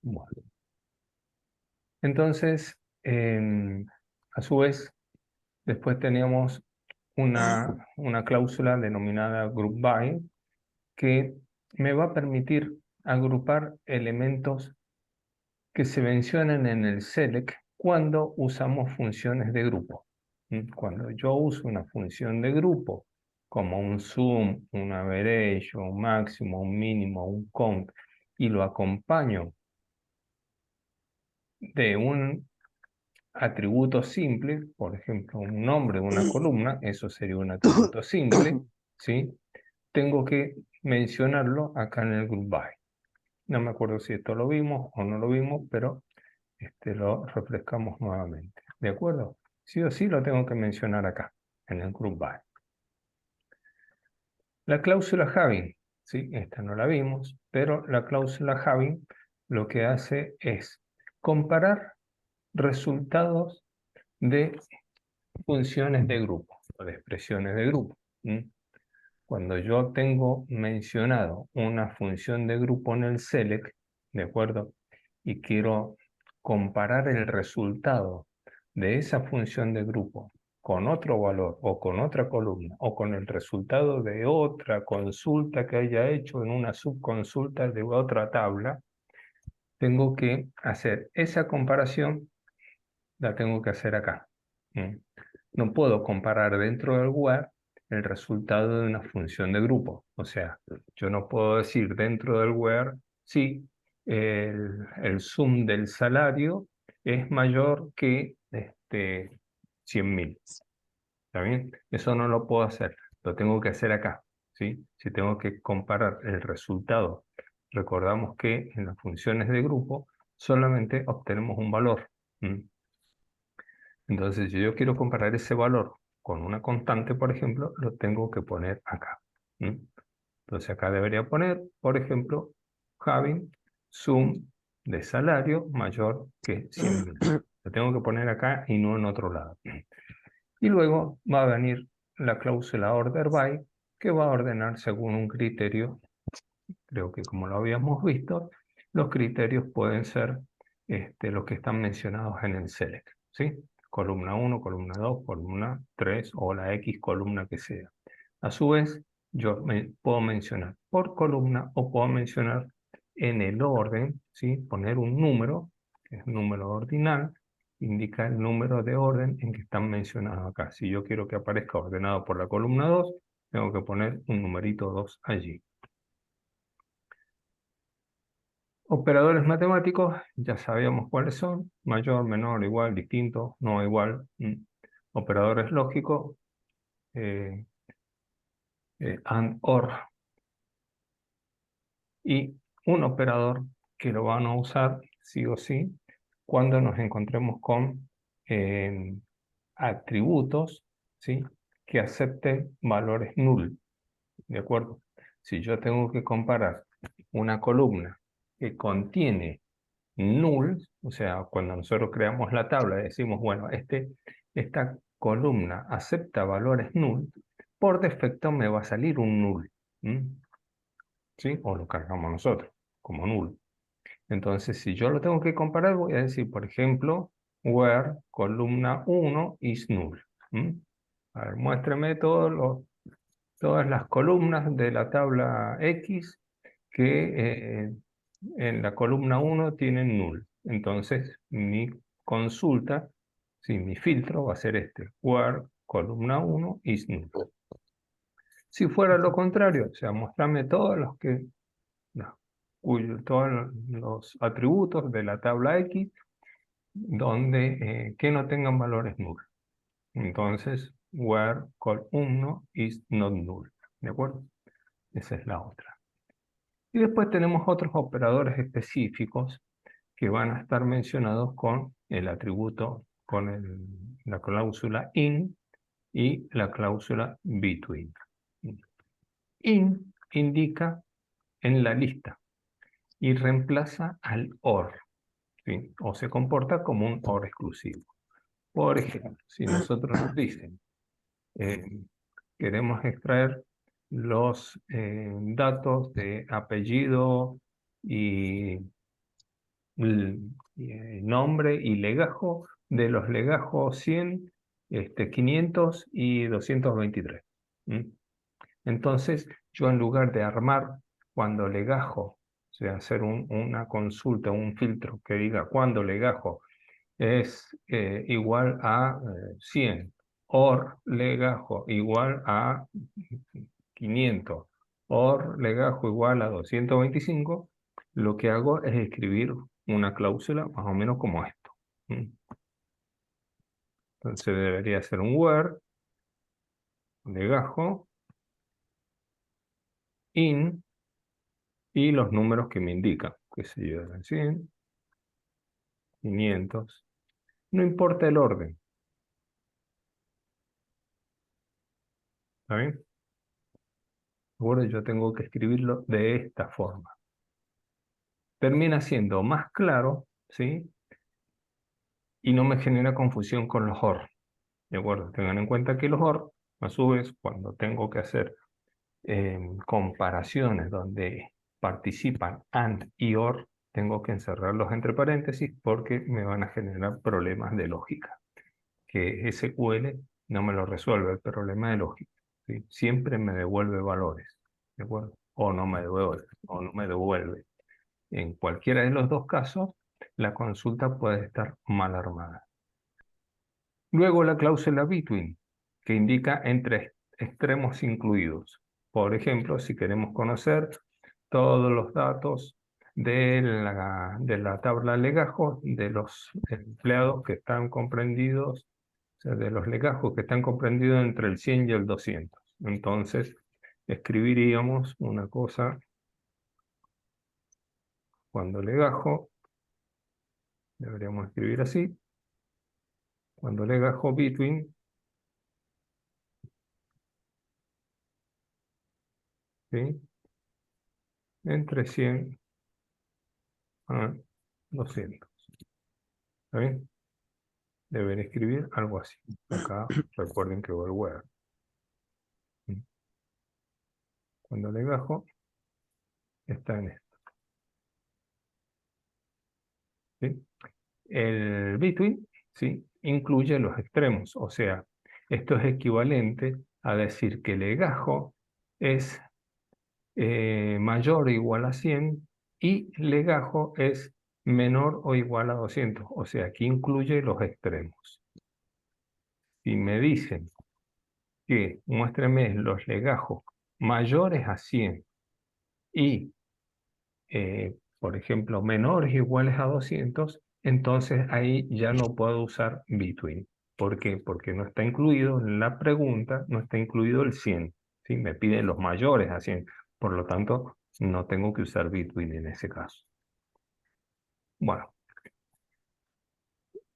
Bueno. Entonces, a su vez, después teníamos una cláusula denominada group by, que me va a permitir agrupar elementos que se mencionan en el select cuando usamos funciones de grupo. Cuando yo uso una función de grupo, como un sum, un average, un máximo, un mínimo, un count, y lo acompaño de un atributo simple, por ejemplo, un nombre de una columna, eso sería un atributo simple, ¿sí? Tengo que mencionarlo acá en el group by. No me acuerdo si esto lo vimos o no lo vimos, pero lo refrescamos nuevamente. ¿De acuerdo? Sí o sí lo tengo que mencionar acá, en el group by. La cláusula having, ¿sí? Esta no la vimos, pero la cláusula having lo que hace es comparar resultados de funciones de grupo, o de expresiones de grupo. Cuando yo tengo mencionado una función de grupo en el select, ¿de acuerdo? Y quiero comparar el resultado de esa función de grupo con otro valor o con otra columna o con el resultado de otra consulta que haya hecho en una subconsulta de otra tabla, tengo que hacer esa comparación, la tengo que hacer acá. No puedo comparar dentro del where el resultado de una función de grupo. O sea, yo no puedo decir dentro del where si el sum del salario es mayor que 100.000. ¿Está bien? Eso no lo puedo hacer. Lo tengo que hacer acá. ¿Sí? Si tengo que comparar el resultado. Recordamos que en las funciones de grupo solamente obtenemos un valor. Entonces, si yo quiero comparar ese valor con una constante, por ejemplo, lo tengo que poner acá. Entonces, acá debería poner, por ejemplo, having sum de salario mayor que 100.000. Lo tengo que poner acá y no en otro lado. Y luego va a venir la cláusula order by, que va a ordenar según un criterio. Creo que como lo habíamos visto, los criterios pueden ser los que están mencionados en el select, ¿sí? Columna 1, columna 2, columna 3 o la X columna que sea. A su vez, yo puedo mencionar por columna o puedo mencionar en el orden, ¿sí? Poner un número, que es un número ordinal, indica el número de orden en que están mencionados acá. Si yo quiero que aparezca ordenado por la columna 2, tengo que poner un numerito 2 allí. Operadores matemáticos, ya sabíamos cuáles son: mayor, menor, igual, distinto, no igual. Operadores lógicos, and, or. Y un operador que lo van a usar sí o sí cuando nos encontremos con atributos, ¿sí? Que acepten valores null. ¿De acuerdo? Si yo tengo que comparar una columna que contiene null, o sea, cuando nosotros creamos la tabla y decimos, bueno, esta columna acepta valores null, por defecto me va a salir un null, ¿sí? O lo cargamos nosotros como null. Entonces, si yo lo tengo que comparar, voy a decir, por ejemplo, where columna 1 is null. A ver, muéstrame todas las columnas de la tabla X que en la columna 1 tienen null. Entonces, mi consulta, sí, mi filtro va a ser where columna 1 is null. Si fuera lo contrario, o sea, mostrame todos los atributos de la tabla X que no tengan valores null. Entonces, where col1 is not null. ¿De acuerdo? Esa es la otra. Y después tenemos otros operadores específicos que van a estar mencionados con el atributo, con la cláusula in y la cláusula between. In indica en la lista y reemplaza al OR, ¿sí? O se comporta como un OR exclusivo. Por ejemplo, si nosotros nos dicen, queremos extraer los datos de apellido y, nombre y legajo de los legajos 100, 500 y 223. ¿Mm? Entonces, yo en lugar de armar cuando legajo, o sea, hacer una consulta, un filtro que diga cuando legajo es igual a 100, or legajo igual a 500, or legajo igual a 225, lo que hago es escribir una cláusula más o menos como esto. ¿Mm? Entonces debería ser un where, legajo, in, y los números que me indican, que se yo, 100, 500, no importa el orden, ¿está bien? Ahora yo tengo que escribirlo de esta forma. Termina siendo más claro, ¿sí? Y no me genera confusión con los OR, ¿de acuerdo? Tengan en cuenta que los OR, a su vez, cuando tengo que hacer comparaciones donde participan AND y OR, tengo que encerrarlos entre paréntesis porque me van a generar problemas de lógica, que SQL no me lo resuelve el problema de lógica, ¿sí? Siempre me devuelve valores, ¿de acuerdo? O no me devuelve. En cualquiera de los dos casos, la consulta puede estar mal armada. Luego la cláusula between, que indica entre extremos incluidos. Por ejemplo, si queremos conocer todos los datos de la tabla legajo de los empleados que están comprendidos, o sea, de los legajos que están comprendidos entre el 100 y el 200. Entonces, escribiríamos una cosa cuando legajo, deberíamos escribir así, cuando legajo between, ¿sí? Entre 100 a 200. ¿Está bien? Deben escribir algo así. Acá recuerden que va el where. Cuando legajo está en esto. ¿Sí? El between, ¿sí? Incluye los extremos. O sea, esto es equivalente a decir que legajo es mayor o igual a 100 y legajo es menor o igual a 200. O sea, aquí incluye los extremos. Si me dicen que muéstreme los legajos mayores a 100 y, por ejemplo, menores o iguales a 200, entonces ahí ya no puedo usar between. ¿Por qué? Porque no está incluido en la pregunta, no está incluido el 100. ¿Sí? Me piden los mayores a 100. Por lo tanto, no tengo que usar between en ese caso. Bueno,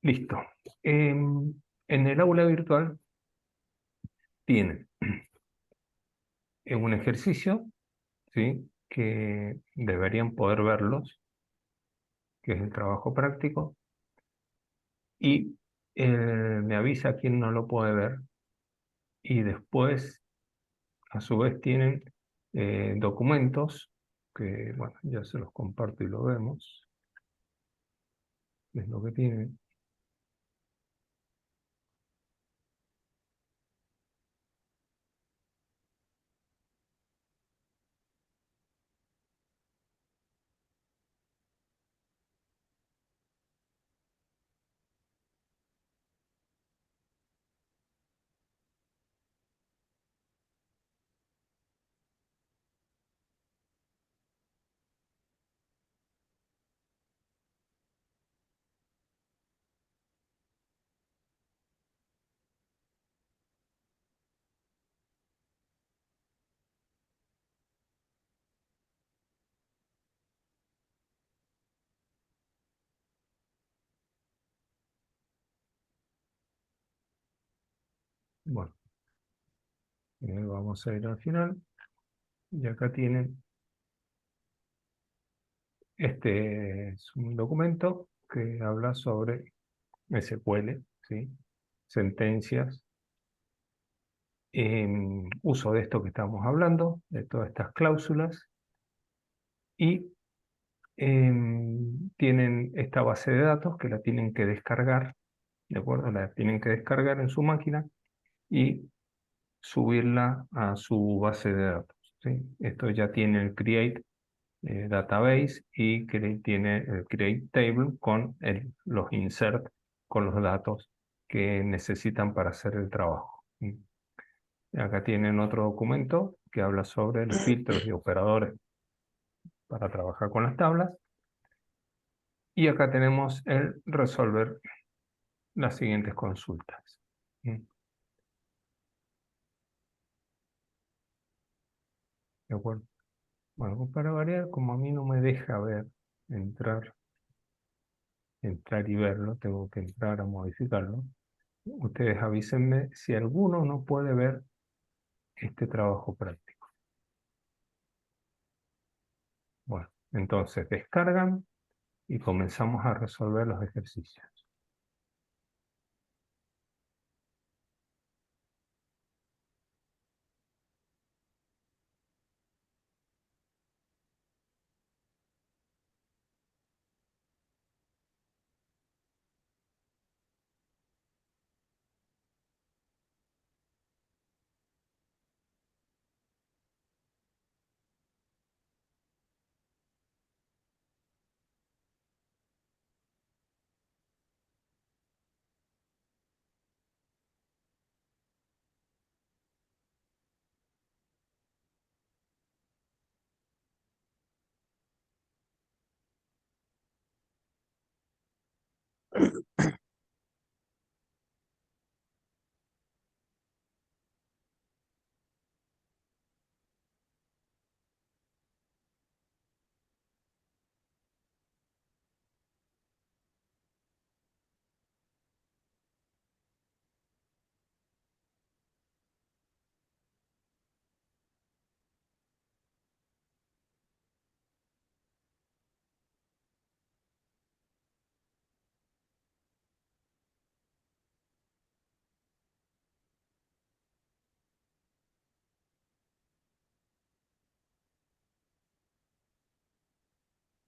listo. En el aula virtual tienen un ejercicio, ¿sí? Que deberían poder verlos, que es el trabajo práctico, y me avisa quién no lo puede ver, y después, a su vez, tienen documentos, que, bueno, ya se los comparto y lo vemos, es lo que tienen. Bueno, vamos a ir al final, y acá tienen, este es un documento que habla sobre SQL, ¿sí? Sentencias uso de esto que estamos hablando, de todas estas cláusulas, y tienen esta base de datos que la tienen que descargar, ¿de acuerdo? La tienen que descargar en su máquina y subirla a su base de datos, ¿sí? Esto ya tiene el create database y tiene el create table con los insert con los datos que necesitan para hacer el trabajo. ¿Sí? Acá tienen otro documento que habla sobre los filtros y operadores para trabajar con las tablas. Y acá tenemos el resolver las siguientes consultas. ¿Sí? ¿De acuerdo? Bueno, para variar, como a mí no me deja ver, entrar, entrar y verlo, tengo que entrar a modificarlo. Ustedes avísenme si alguno no puede ver este trabajo práctico. Bueno, entonces descargan y comenzamos a resolver los ejercicios.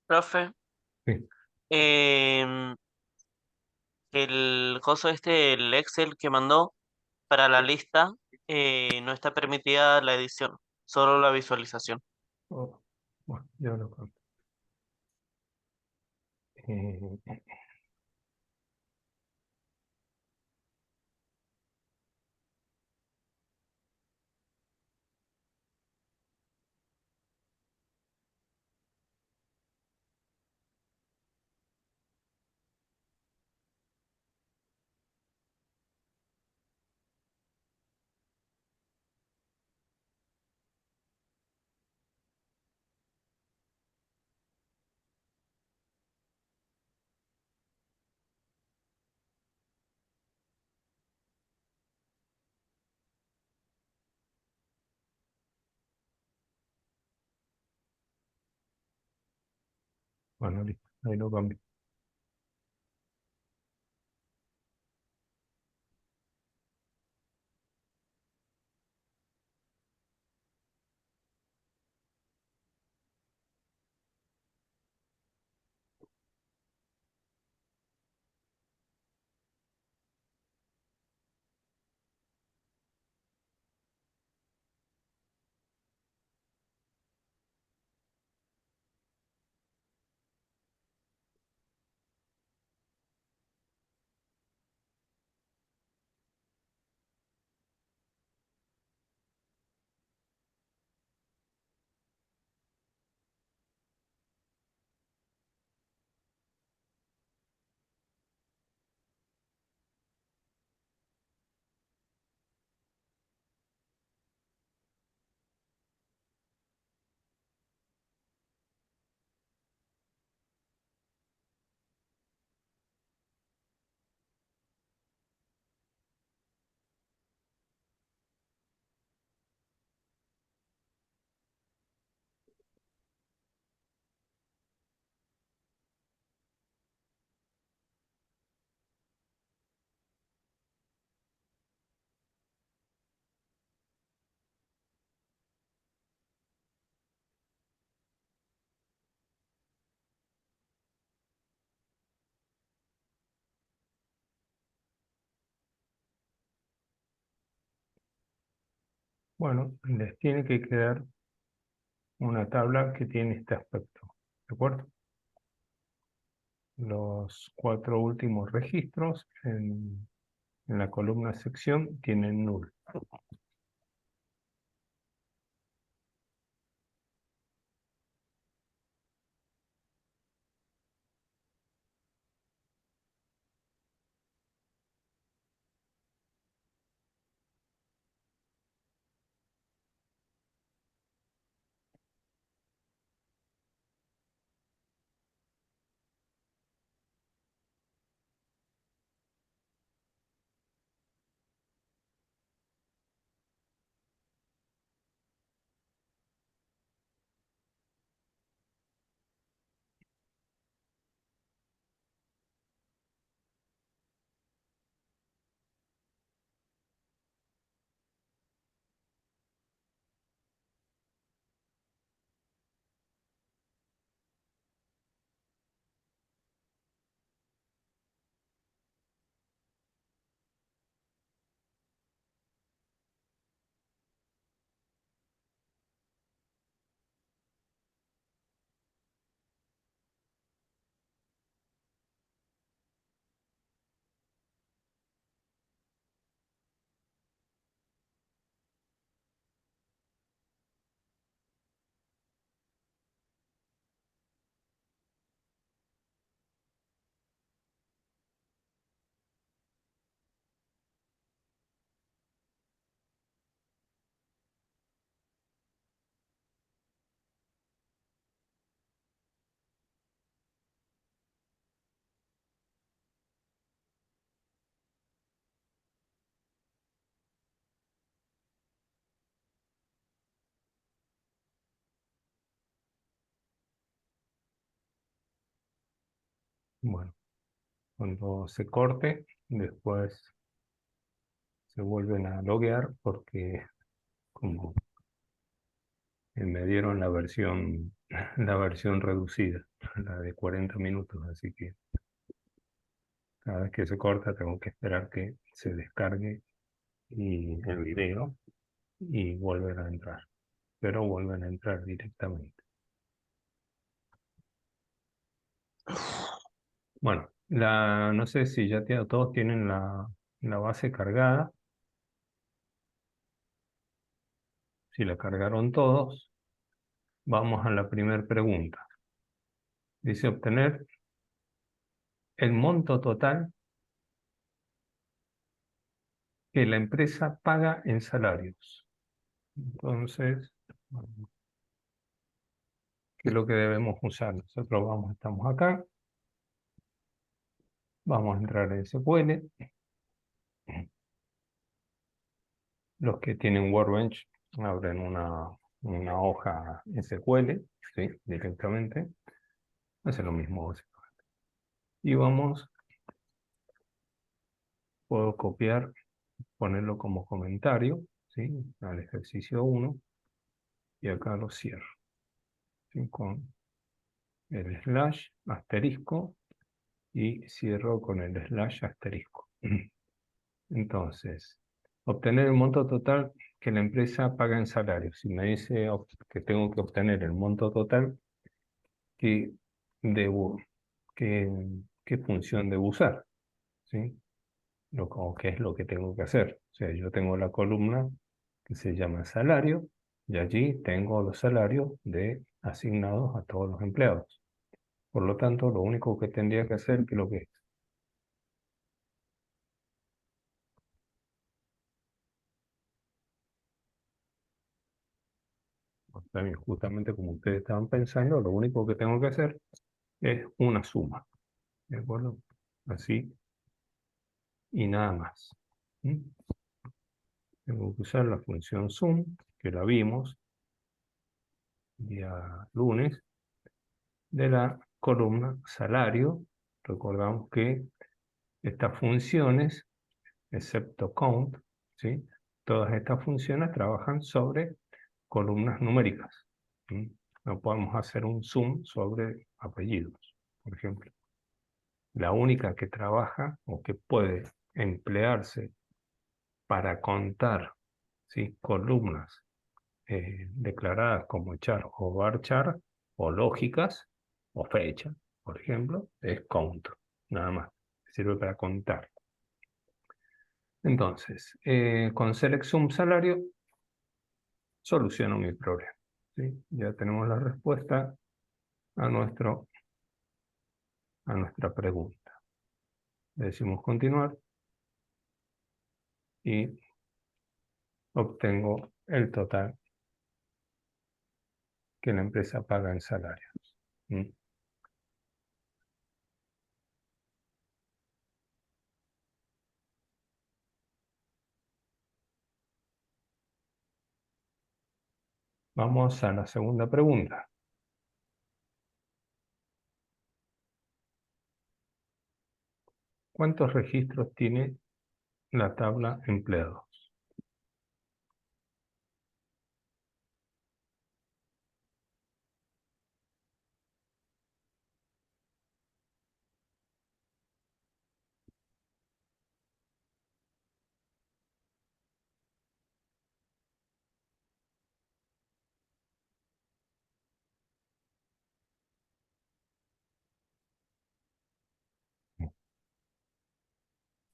Profe, Sí. em, el coso este, el Excel que mandó para la lista, no está permitida la edición, solo la visualización. Oh, bueno, yo lo cambio. Eh, bueno, listo, ahí lo cambio. Bueno, les tiene que quedar una tabla que tiene este aspecto, ¿de acuerdo? Los 4 últimos registros en la columna sección tienen null. Bueno, cuando se corte, después se vuelven a loguear porque como me dieron la versión reducida, la de 40 minutos, así que cada vez que se corta tengo que esperar que se descargue el video y volver a entrar, pero vuelven a entrar directamente. Bueno, no sé si ya todos tienen la base cargada. Si la cargaron todos, vamos a la primera pregunta. Dice obtener el monto total que la empresa paga en salarios. Entonces, ¿qué es lo que debemos usar? Nosotros estamos acá, vamos a entrar en SQL. Los que tienen Workbench abren una hoja SQL, ¿sí? Directamente. Hace lo mismo básicamente. Y puedo copiar, ponerlo como comentario, ¿sí? Al ejercicio 1, y acá lo cierro, ¿sí? Con el slash asterisco y cierro con el slash asterisco. Entonces, obtener el monto total que la empresa paga en salarios. Si me dice que tengo que obtener el monto total, ¿qué debo, qué, qué función debo usar? ¿Sí? O qué es lo que tengo que hacer. O sea, yo tengo la columna que se llama salario y allí tengo los salarios asignados a todos los empleados. Por lo tanto, lo único que tendría que hacer, que lo que es, también justamente como ustedes estaban pensando, lo único que tengo que hacer es una suma, ¿de acuerdo? Así y nada más. ¿Mm? Tengo que usar la función sum, que la vimos día lunes, de la columna salario. Recordamos que estas funciones, excepto count, ¿sí? Todas estas funciones trabajan sobre columnas numéricas. ¿Sí? No podemos hacer un sum sobre apellidos, por ejemplo. La única que trabaja o que puede emplearse para contar ¿sí? Columnas declaradas como char o varchar, o lógicas, o fecha, por ejemplo, es count, nada más. Sirve para contar. Entonces, con select sum salario, soluciono mi problema. ¿Sí? Ya tenemos la respuesta a, a nuestra pregunta. Le decimos continuar y obtengo el total que la empresa paga en salarios. ¿Mm? Vamos a la segunda pregunta. ¿Cuántos registros tiene la tabla empleados?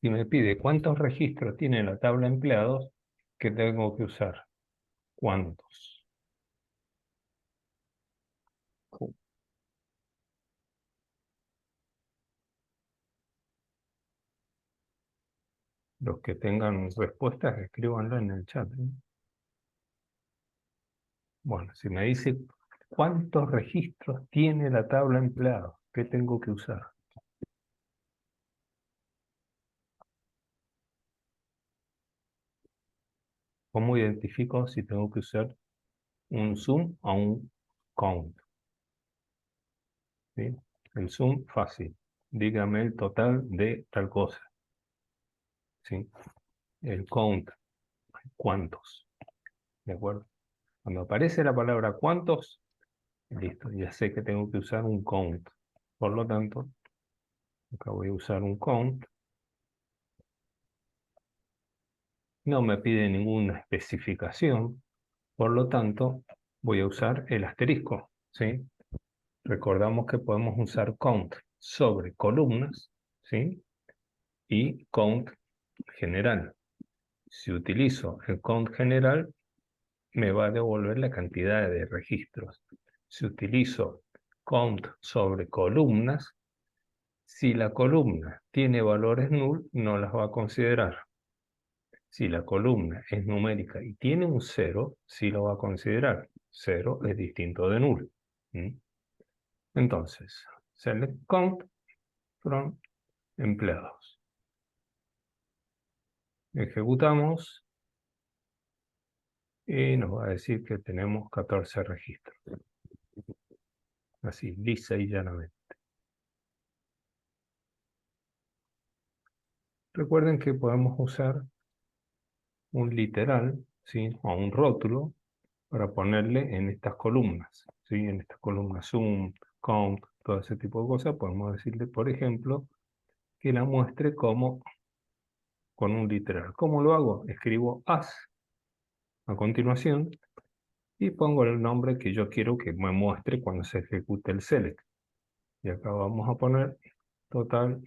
Si me pide cuántos registros tiene la tabla empleados, ¿qué tengo que usar? ¿Cuántos? Los que tengan respuestas, escríbanlo en el chat, ¿eh? Bueno, si me dice cuántos registros tiene la tabla empleados, ¿qué tengo que usar? ¿Cómo identifico si tengo que usar un sum o un count? ¿Sí? El sum, fácil. Dígame el total de tal cosa. ¿Sí? El count, ¿cuántos? ¿De acuerdo? Cuando aparece la palabra cuántos, listo, ya sé que tengo que usar un count. Por lo tanto, acá voy a usar un count. No me pide ninguna especificación, por lo tanto, voy a usar el asterisco, ¿sí? Recordamos que podemos usar count sobre columnas, ¿sí? Y count general. Si utilizo el count general, me va a devolver la cantidad de registros. Si utilizo count sobre columnas, si la columna tiene valores null, no las va a considerar. Si la columna es numérica y tiene un 0, sí lo va a considerar. 0 es distinto de null. ¿Mm? Entonces, select count from empleados. Ejecutamos y nos va a decir que tenemos 14 registros. Así, lisa y llanamente. Recuerden que podemos usar un literal, ¿sí? O un rótulo para ponerle en estas columnas, ¿sí? En estas columnas sum, count, todo ese tipo de cosas. Podemos decirle, por ejemplo, que la muestre como con un literal. ¿Cómo lo hago? Escribo as a continuación y pongo el nombre que yo quiero que me muestre cuando se ejecute el select. Y acá vamos a poner total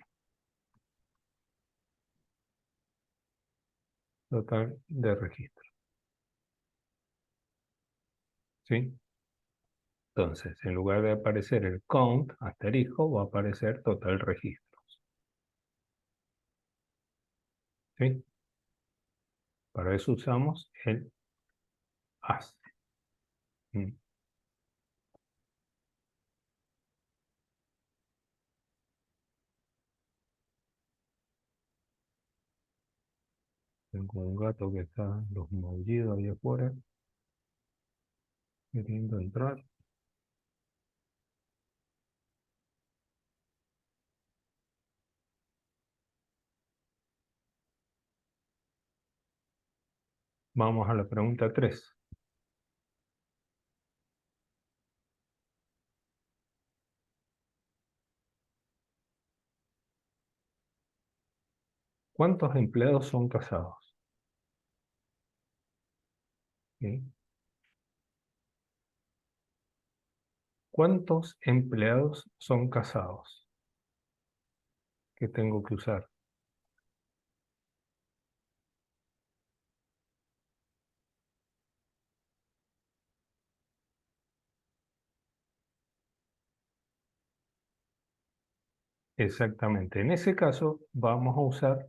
de registro. ¿Sí? Entonces, en lugar de aparecer el count, asterisco, va a aparecer total registros. ¿Sí? Para eso usamos el as. ¿Mm? Tengo un gato que está los maullidos ahí afuera, queriendo entrar. Vamos a la pregunta 3. ¿Cuántos empleados son casados? ¿sí? ¿Cuántos empleados son casados? ¿Qué tengo que usar? Exactamente. En ese caso vamos a usar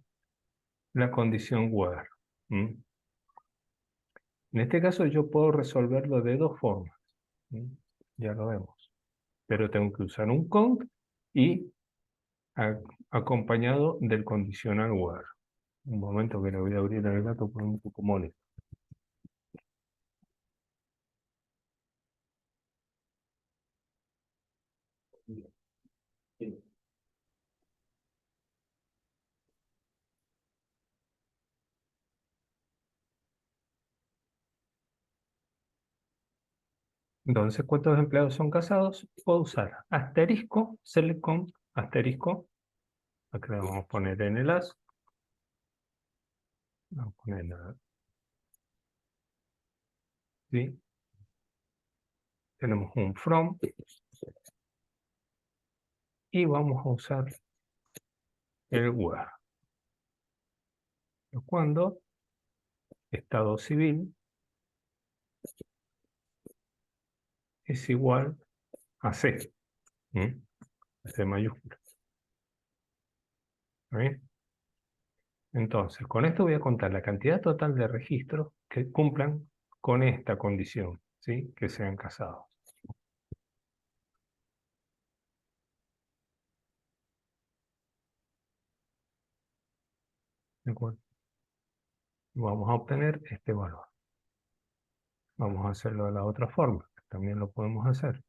la condición where. ¿Mm? En este caso yo puedo resolverlo de dos formas. ¿Mm? Ya lo vemos. Pero tengo que usar un count y a- acompañado del condicional where. Un momento que le voy a abrir el gato por un poco molesto. Entonces, ¿cuántos empleados son casados? Puedo usar asterisco, select count, asterisco. Acá le vamos a poner en el as. Vamos a poner ¿sí? Tenemos un from y vamos a usar el where. Cuando estado civil es igual a C. ¿Mm? C mayúscula. ¿Está bien? Entonces, con esto voy a contar la cantidad total de registros que cumplan con esta condición, ¿sí? Que sean casados. ¿De acuerdo? Vamos a obtener este valor. Vamos a hacerlo de la otra forma, que también lo podemos hacer.